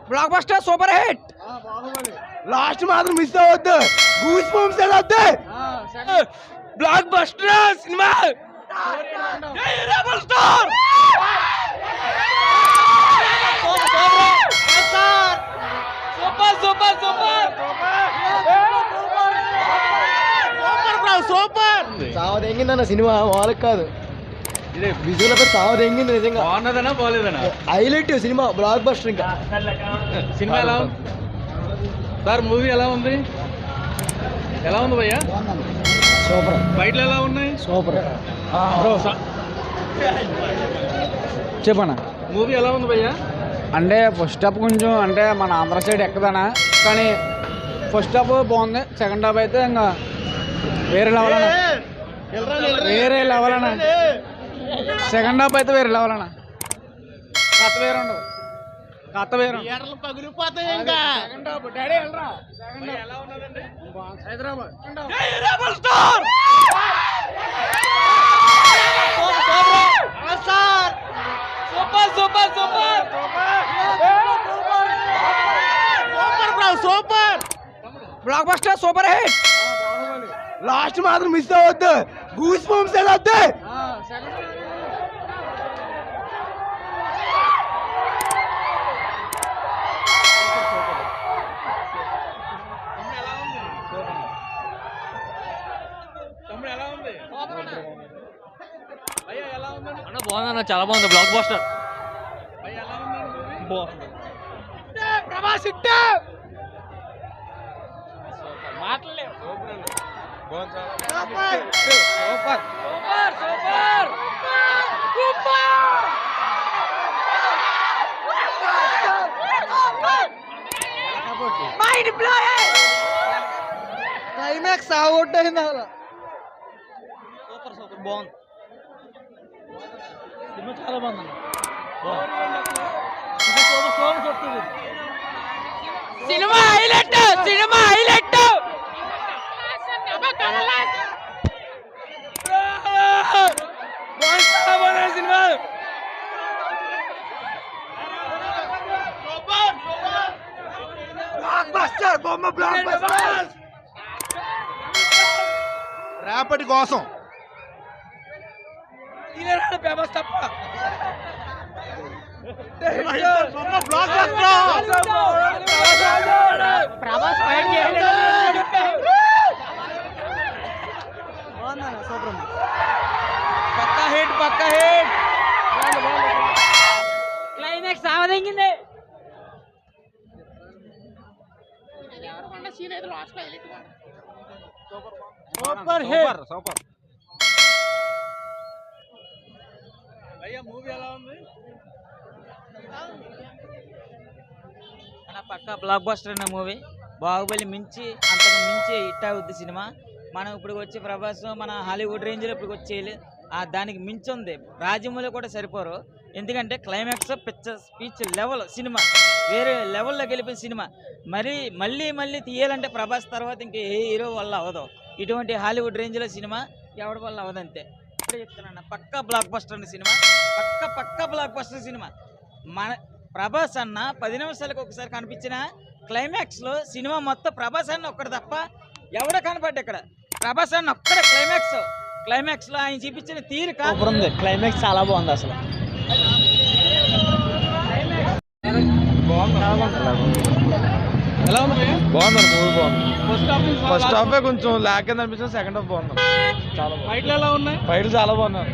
Block buster super hit. Last మాత్రం miss అవ్వద్దు. Goosebumps వద్దు. బ్లాక్ బస్టర్ సినిమా. Rebel star. Super super super super. సావదెంగిందన్న సినిమా వాళ్ళకి కాదు, విజువల్ సావదెంగింది నిజంగా. బాగున్నదనా బాగోలేదనా? హైలైట్ సినిమా, బ్లాక్ బస్టర్. ఇంకా సినిమా ఎలా ఉంది సార్? మూవీ ఎలా ఉంది? ఎలా ఉంది భయ్యా? సూపర్. ఫైట్లు ఎలా ఉన్నాయి? సూపర్. చెప్పనా? మూవీ ఎలా ఉంది భయ్యా? అంటే ఫస్ట్ హాఫ్ కొంచెం అంటే మన ఆంధ్ర సైడ్ ఎక్కదనా, కానీ ఫస్ట్ హాఫ్ బాగుంది. సెకండ్ హాఫ్ అయితే ఇంకా వేరే లెవెల్ అన్న, వేరే లెవెల్ అన్న. సెకండ్ హాఫ్ అయితే వేరే లెవెల్ అన్న. కథ వేరే ఉండదు, కథ వేరే పగిలిపోతాయి. ఇంకా డాడీ వెళ్ళరా. ఎలా ఉన్నదండి? Hyderabad super super super super. Block buster super hit. Last మాత్రం మిస్ అవ్వద్దు. గూస్ బంప్స్ వద్దు. తమ్ముడు ఎలా ఉంది? భయ్యా ఎలా ఉందండి? అన్న బాగుందన్న, చాలా బాగుంది బ్లాక్ బస్టర్. భయ్యా ఎలా ఉందండి మూవీ? ప్రభాస్ హిట్. మాటలేవు. Super. Super super super mind blowing. Climax ఆగొట్టయింది అలా. సూపర్ సూపర్ బాగుంది సినిమా, చాలా బాగుంది. సినిమా హైలైట్, సినిమా హైలైట్. సినిమా బ్లాక్ బస్టర్. బొమ్మ బ్లాక్ బస్టర్. రేపటి కోసం ఫేమస్ తప్ప బొమ్మ బ్లాక్ బస్టర్. ప్రభాస్ పక్కా హిట్, పక్కా హిట్. క్లైమాక్స్ సావదెంగింది. Super hit. సూపర్. అయ్యా మూవీ ఎలా ఉంది? అన్న పక్క బ్లాక్ బస్టర్ అన్న మూవీ. బాహుబలి మించి అంతకు మించి హిట్ అవుద్ది సినిమా. మనం ఇప్పుడు వచ్చి ప్రభాస్ మన హాలీవుడ్ రేంజ్లో ఇప్పుడు వచ్చేయాలి, దానికి మించి ఉంది. రాజ్యములు కూడా సరిపోరు, ఎందుకంటే climax picture speech level cinema, వేరే లెవెల్లో గెలిపిన సినిమా. మళ్ళీ మళ్ళీ తీయాలంటే ప్రభాస్ తర్వాత ఇంక ఏ హీరో వల్ల అవ్వదు. ఇటువంటి హాలీవుడ్ రేంజ్లో సినిమా ఎవరి వల్ల అవ్వదంతే. ఇప్పుడే చెప్తున్నాను, పక్కా బ్లాక్ బస్టర్ అన్న సినిమా, పక్కా బ్లాక్ బస్టర్ సినిమా. మన ప్రభాస్ అన్న 10 నిమిషాలకు ఒకసారి కనిపించిన క్లైమాక్స్లో సినిమా మొత్తం ప్రభాస్ అన్న ఒక్కడు తప్ప ఎవడో కనపడ్డా. ఇక్కడ ప్రభాస్ అన్న ఒక్కడే క్లైమాక్స్లో ఆయన చూపించిన తీరు ఉంది. క్లైమాక్స్ చాలా బాగుంది అసలు. ఎలా ఉంది? బాగుంది మూవీ, బాగుంది. ఫస్ట్ ఫస్ట్ హాఫ్ కొంచెం లాగ్ కింద అనిపించింది. సెకండ్ హాఫ్ బాగుంది. ఫైట్లు ఎలా ఉన్నాయి? ఫైట్లు చాలా బాగున్నాయి.